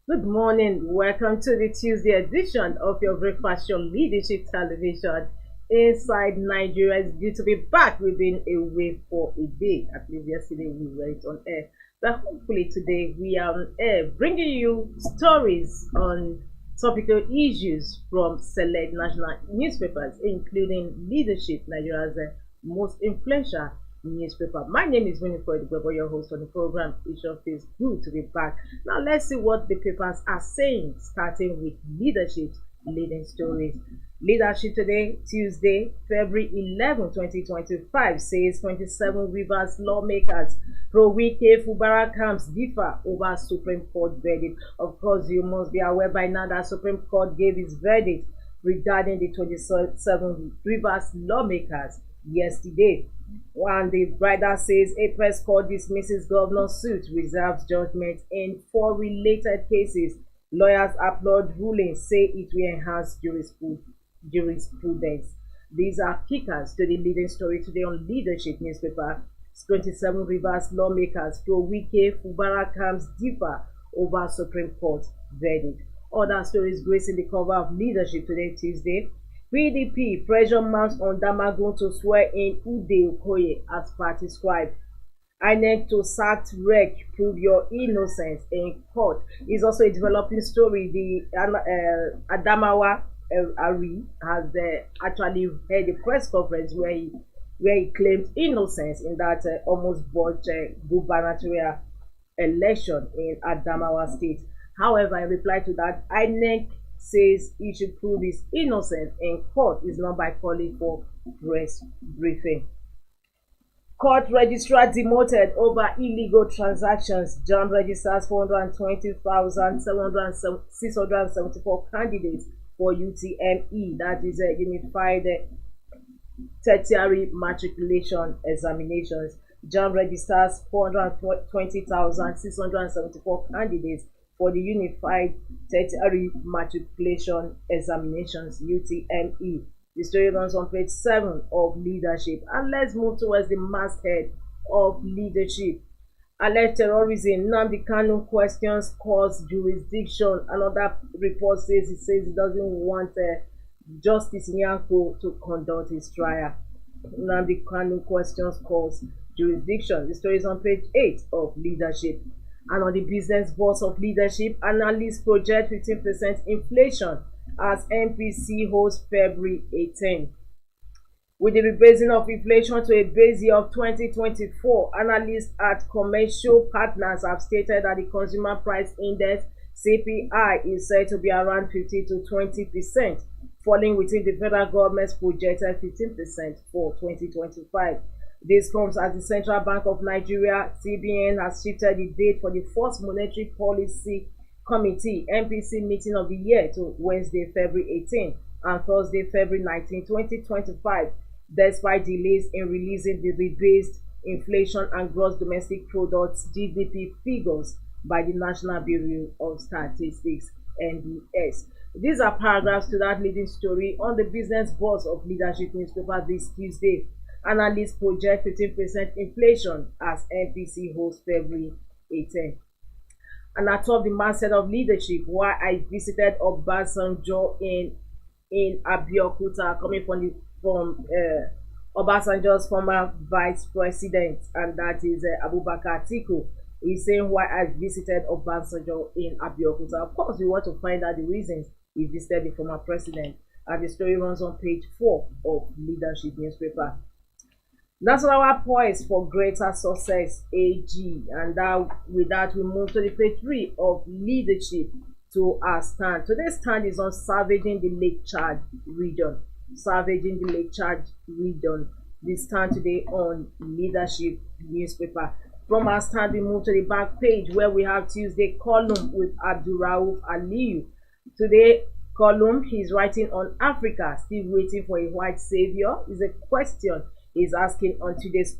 Good morning. Welcome to the Tuesday edition of your Breakfast Show Leadership Television. Inside Nigeria, it's good to be back. We've been away for a day. At least yesterday we were on air. But hopefully today we are on air bringing you stories on topical issues from select national newspapers, including Leadership, Nigeria's most influential newspaper. My name is Winifred Gwebo, your host on the program. It sure feels good to be back. Now let's see what the papers are saying, starting with Leadership's leading stories. Leadership today, Tuesday, February 11, 2025, says 27 Rivers lawmakers pro Wike Fubara camps differ over Supreme Court verdict. Of course, you must be aware by now that Supreme Court gave its verdict regarding the 27 Rivers lawmakers yesterday. One, the writer says Apex Court dismisses governor's suit, reserves judgment in four related cases. Lawyers applaud ruling, say it will enhance jurisprudence. These are kickers to the leading story today on Leadership newspaper. 27 Rivers lawmakers pro Wike Fubara camps differ over Supreme Court verdict. Other stories gracing the cover of Leadership today, Tuesday. PDP pressure mounts on Damagun to swear in Ude Okoye as party scribe. INEC to sacked rec, prove your innocence in court. Is also a developing story. The Adamawa Ari has actually held a press conference where he claimed innocence in that almost botched gubernatorial election in Adamawa State. However, in reply to that, INEC says he should prove his innocence in court is not by calling for press briefing. Court registrar demoted over illegal transactions. John registers 420,674 candidates for UTME, that is a Unified Tertiary Matriculation Examinations. John registers 420,674 candidates for the Unified Tertiary Matriculation Examinations UTME. The story runs on page 7 of Leadership. And let's move towards the masthead of Leadership. Alleged terrorism, Nnamdi Kanu questions court's jurisdiction. Another report says he doesn't want Justice Nyako to conduct his trial. Nnamdi Kanu questions court's jurisdiction. The story is on page 8 of Leadership. And on the business boss of Leadership, analysts project 15% inflation as MPC holds February 18. With the rebasing of inflation to a base year of 2024, analysts at Commercial Partners have stated that the Consumer Price Index (CPI) is said to be around 15 to 20%, falling within the federal government's projected 15% for 2025. This comes as the Central Bank of Nigeria (CBN) has shifted the date for the first Monetary Policy Committee (MPC) meeting of the year to Wednesday, February 18 and Thursday, February 19, 2025, despite delays in releasing the rebased inflation and gross domestic products (GDP) figures by the National Bureau of Statistics (NBS). These are paragraphs to that leading story on the business boss of Leadership newspaper this Tuesday. Analysts project 15% inflation as MPC holds February 18. And atop the masthead of Leadership, why I visited Obasanjo in Abeokuta, coming from Obasanjo's former vice president, and that is Abubakar Atiku. He's saying why I visited Obasanjo in Abeokuta. Of course, we want to find out the reasons he visited the former president. And the story runs on page 4 of Leadership newspaper. National poised for greater success, AG. And with that, we move to the page 3 of Leadership to our stand. Today's stand is on salvaging the Lake Chad region. Salvaging the Lake Chad region. The stand today on Leadership newspaper. From our stand, we move to the back page where we have Tuesday column with Abdurrauf Aliyu. Today column, he's writing on Africa, still waiting for a white savior, is a question he's asking on Tuesday's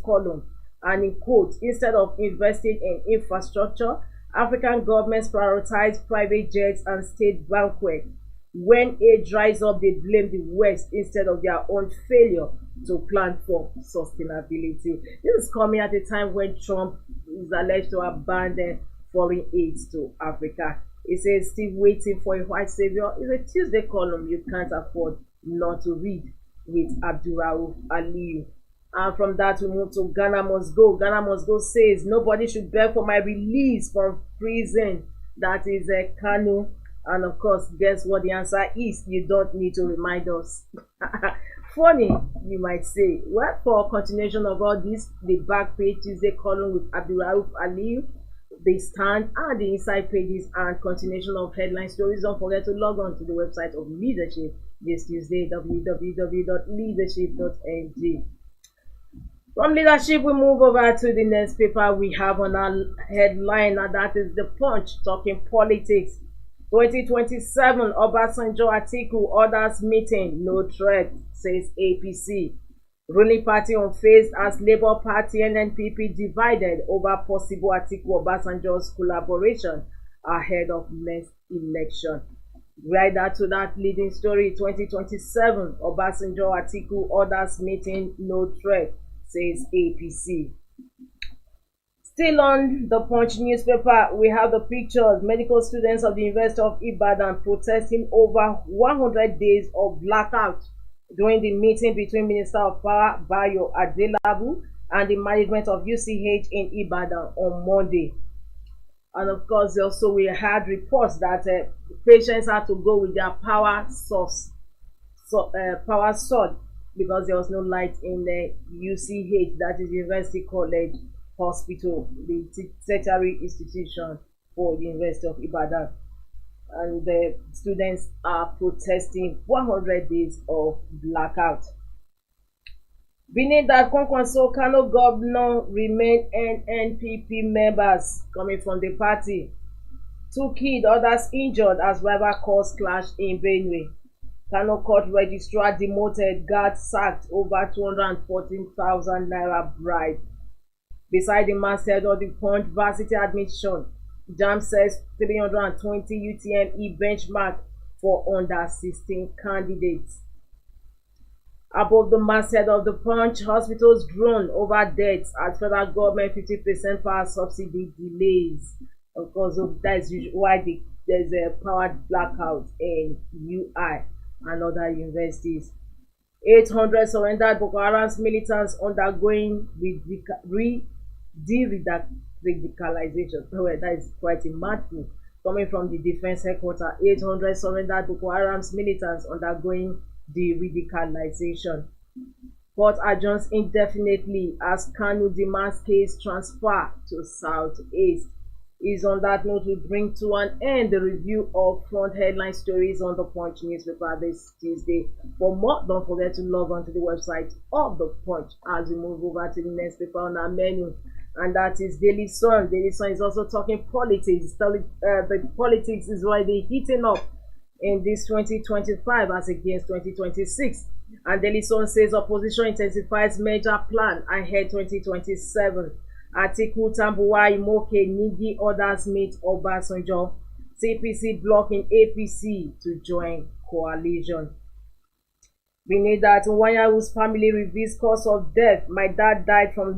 column. And in quote, instead of investing in infrastructure, African governments prioritize private jets and state banquets. When aid dries up, they blame the West instead of their own failure to plan for sustainability. This is coming at a time when Trump is alleged to abandon foreign aids to Africa. It says, still waiting for a white savior. It's a Tuesday column you can't afford not to read, with Abdurrauf Aliyu. And from that, we move to Ghana Must Go. Ghana Must Go says, nobody should beg for my release from prison. That is a Kanu. And of course, guess what the answer is? You don't need to remind us. Funny, you might say. Well, for continuation of all this, the back page Tuesday column with Abdurrauf Aliyu, the stand and the inside pages and continuation of headline stories. Don't forget to log on to the website of Leadership this Tuesday, www.leadership.ng. From Leadership, we move over to the next paper we have on our headline, and that is The Punch, talking politics. 2027 Obasanjo Atiku orders meeting, no threat, says APC. Ruling party unfazed as Labour Party and NPP divided over possible Atiku-Obasanjo's collaboration ahead of next election. Right to that leading story, 2027 Obasanjo Atiku orders meeting, no threat, says APC. Still on the Punch newspaper, we have the pictures. Medical students of the University of Ibadan protesting over 100 days of blackout during the meeting between Minister of Power Bayo Adelabu and the management of UCH in Ibadan on Monday. And of course, also we had reports that patients had to go with their power source, because there was no light in the UCH, that is University College Hospital, the tertiary institution for the University of Ibadan. And the students are protesting 100 days of blackout. Benin that Kwankwaso Kano governor remain NNPP members coming from the party. 2 killed, others injured as rival cause clash in Benue. Kano court registrar demoted, guard sacked, over 214,000 naira bribe. Beside the masthead of the Punch varsity admission, JAMB says 320 UTME benchmark for under 16 candidates. Above the masthead of the Punch, hospitals drone over deaths as federal government 50% power subsidy delays. Of course, that's why there's a power blackout in UI and other universities. 800 surrendered Boko Haram's militants undergoing de-radicalization. That is quite a mouthful. Coming from the defense headquarters, 800 surrendered Boko Haram's militants undergoing de-radicalization. Court adjourns indefinitely as Kanu demands case transfer to Southeast. Is on that note, we bring to an end the review of front headline stories on the Punch newspaper this Tuesday. For more, don't forget to log on to the website of the Punch as we move over to the next paper on our menu, and that is Daily Sun. Daily Sun is also talking politics. The politics is already heating up in this 2025 as against 2026. And Daily Sun says opposition intensifies major plan ahead 2027. Atiku, Tambuwa, Imoke, Nigi, others meet Obasanjo. CPC blocking APC to join coalition. We need that Nwanya, whose family reveals cause of death. My dad died from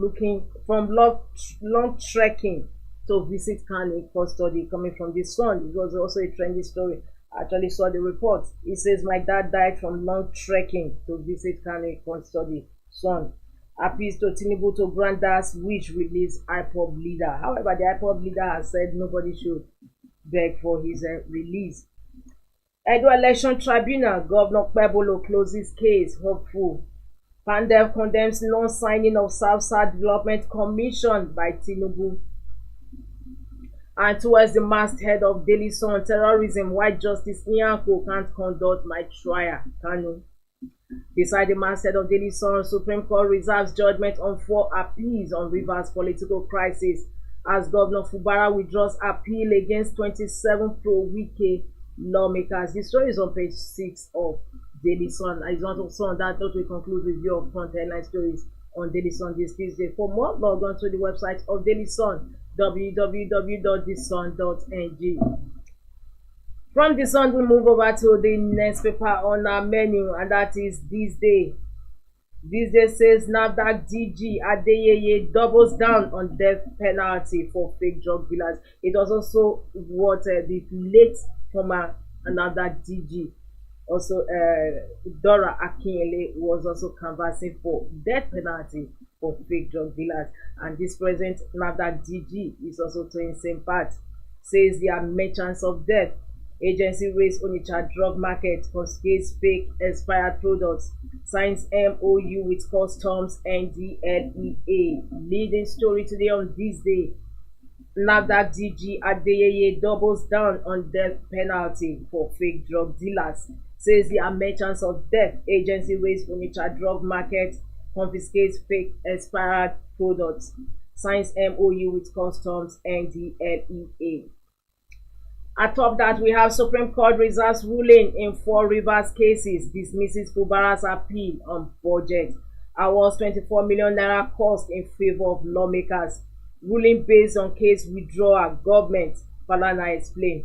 long trekking to visit Khan in custody. Coming from the Sun, it was also a trendy story. I actually saw the report. It says my dad died from long trekking to visit Khan in custody. Sun appeals to Tinubu to grant us wish release IPOB leader. However, the IPOB leader has said nobody should beg for his release. Edo Election Tribunal, Governor Kpebolo closes case, hopeful. Pandev condemns non-signing of South-South Development Commission by Tinubu. And towards the masthead of Daily Sun, terrorism, why Justice Nyako can't conduct my trial, Kanu. Beside the masthead of Daily Sun, Supreme Court reserves judgment on 4 appeals on Rivers political crisis as Governor Fubara withdraws appeal against 27 pro-Wike lawmakers. The story is on page 6 of Daily Sun. It's not also on that note we conclude review of front headline stories on Daily Sun this Tuesday. For more, log on to the website of Daily Sun, www.thesun.ng. From the Sun, we move over to the next paper on our menu, and that is THISDAY. This day says NAFDAC DG Adeyeye doubles down on death penalty for fake drug dealers. It was also what the late former NAFDAC DG, also Dora Akinyele, was also canvassing for death penalty for fake drug dealers. And this present NAFDAC DG is also doing same part. Says there are merchants of death. Agency raised Onitsha drug market, confiscates fake expired products, signs MOU with customs NDLEA. Leading story today on this day. NAFDAC DG Adeyeye doubles down on death penalty for fake drug dealers. Says there are merchants of death. Agency raised Onitsha drug market, confiscates fake expired products, signs MOU with customs NDLEA. Atop that, we have Supreme Court reserves ruling in 4 Rivers cases, dismisses Fubara's appeal on budget, awards 24 million naira cost in favor of lawmakers, ruling based on case withdrawal, government, Falana explained.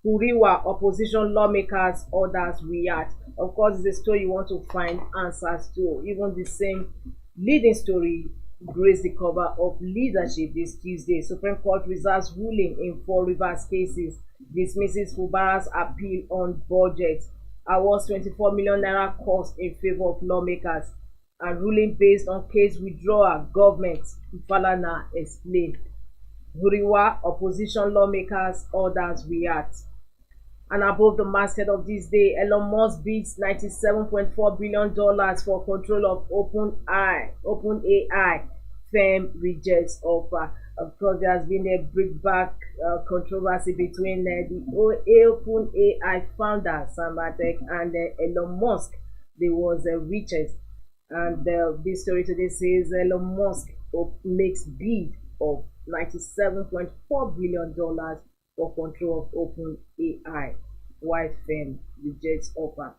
Kuriwa, opposition lawmakers, others react. Of course, it's a story you want to find answers to. Even the same leading story graced the cover of Leadership this Tuesday. Supreme Court reserves ruling in 4 Rivers cases, dismisses Fubara's appeal on budget, awards 24 million naira cost in favor of lawmakers, and ruling based on case withdrawal, government, Falana explained. Guriwa, opposition lawmakers, others react. And above the masthead of this day, Elon Musk bids $97.4 billion for control of OpenAI. Firm rejects offer. Of course, there has been a brickback controversy between the OpenAI founder, Sam Altman, and Elon Musk. There was a riches. And this story today says Elon Musk makes bid of $97.4 billion for control of OpenAI, while firm rejects offer.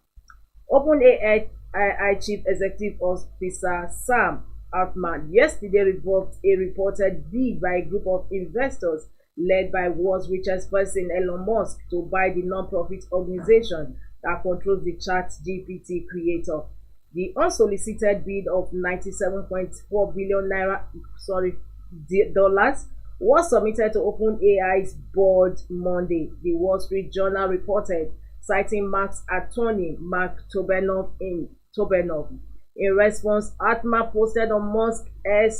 OpenAI Chief Executive Officer Sam Altman yesterday revoked a reported bid by a group of investors led by world's richest person Elon Musk to buy the non-profit organization that controls the ChatGPT creator. The unsolicited bid of $97.4 billion dollars was submitted to OpenAI's board Monday, the Wall Street Journal reported, citing Musk's attorney, Mark Tobenov. In response, Altman posted on Musk's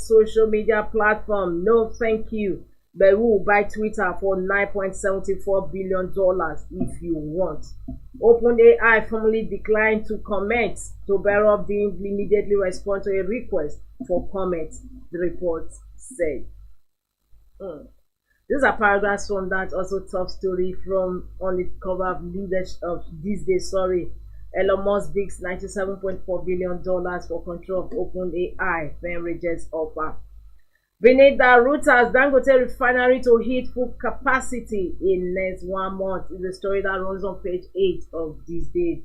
social media platform, "No thank you, but we will buy Twitter for $9.74 billion if you want." OpenAI formally declined to comment. Tobenov didn't immediately respond to a request for comment, the report said. These are paragraphs from that also top story from on the cover of Leadership of this day. Elon Musk bids $97.4 billion for control of OpenAI. Firm rejects offer. Beneath the Reuters, Dangote refinery to hit full capacity in next 1 month is a story that runs on page 8 of this day.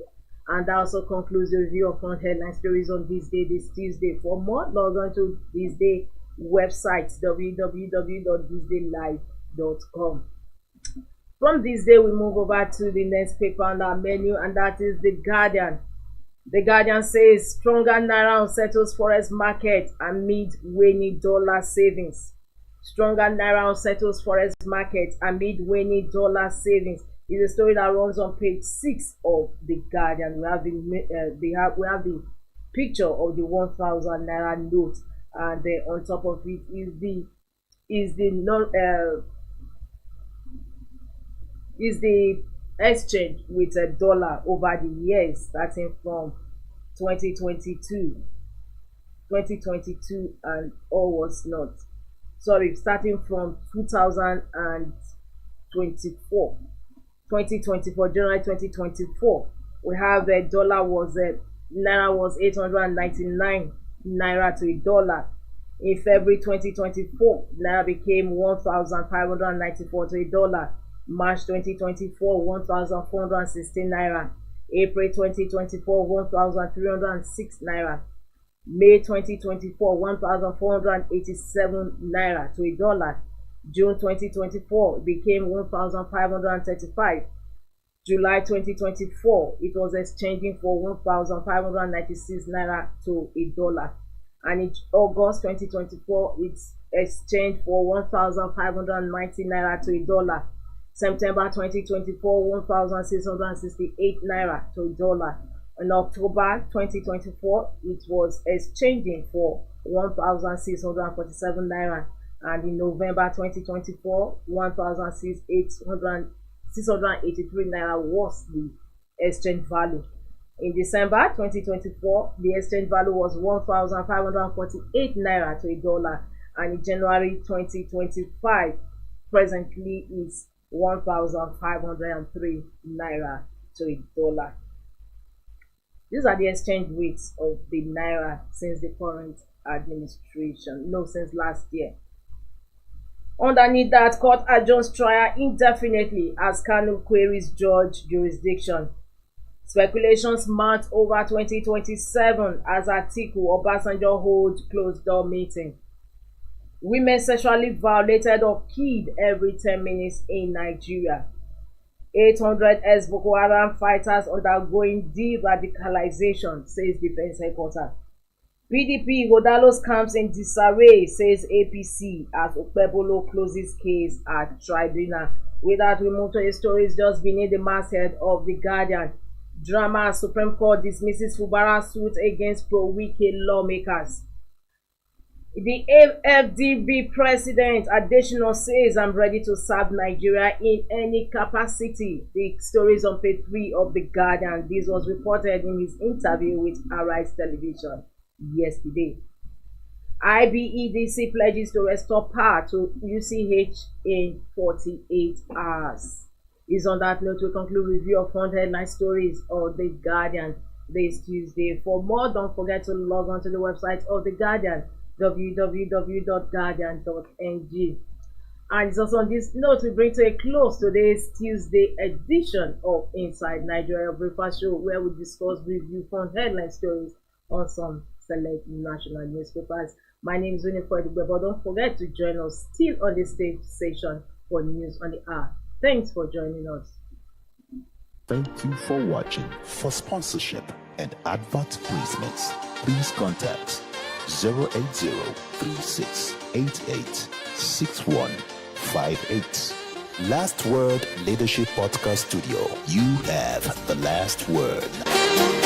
And that also concludes the review of front headline stories on this day, this Tuesday. For more, log on to this day website www.thisdaylive.com. From this day, we move over to the next paper on our menu, and that is The Guardian. The Guardian says stronger naira unsettles forex market amid waning dollar savings. Stronger naira unsettles forex market amid waning dollar savings is a story that runs on page 6 of The Guardian. We have the picture of the 1,000 naira note, and on top of it is the exchange with a dollar over the years starting from 2022 and all was not. Sorry, starting from 2024, January 2024, we have the dollar was naira was 899 naira to a dollar. In February 2024, naira became 1,594 to a dollar. March 2024, 1,416 naira. April 2024, 1,306 naira. May 2024, 1,487 naira to a dollar. June 2024 became 1,535. July 2024, it was exchanging for 1,596 naira to a dollar. And in August 2024, it's exchanged for 1,590 naira to a dollar. September 2024, 1,668 naira to a dollar. In October 2024, it was exchanging for 1,647 naira. And in November 2024, 1,683 naira was the exchange value. In December 2024, the exchange value was 1,548 naira to a dollar, and in January 2025, presently is 1,503 naira to a dollar. These are the exchange rates of the naira since the current administration, no, since last year. Underneath that, court adjourns trial indefinitely as Kanu queries judge jurisdiction. Speculations mount over 2027 as Atiku Obasanjo holds closed door meeting. Women sexually violated or killed every 10 minutes in Nigeria. 800 ex-Boko Haram fighters undergoing de-radicalization, says Defense Headquarters. PDP Godalo's camps in disarray, says APC, as Okpebolo closes case at tribunal. With that, we move to the stories just beneath the masthead of The Guardian. Drama: Supreme Court dismisses Fubara suit against pro-Wike lawmakers. The FDB president Adesina says, "I'm ready to serve Nigeria in any capacity." The story is on page 3 of The Guardian. This was reported in his interview with Arise Television yesterday. IBEDC pledges to restore power to UCH in 48 hours. Is on that note, we conclude review of front headline stories of The Guardian this Tuesday. For more, don't forget to log on to the website of The Guardian, www.guardian.ng. And it's also on this note we bring to a close today's Tuesday edition of Inside Nigeria Breakfast Show, where we discuss review front headline stories on some select national newspapers. My name is Winifred Igbe, but don't forget to join us still on the stage session for news on the hour. Thanks for joining us. Thank you for watching. For sponsorship and advert placements, please contact 080-3688-6158. Last Word Leadership Podcast Studio. You have the last word.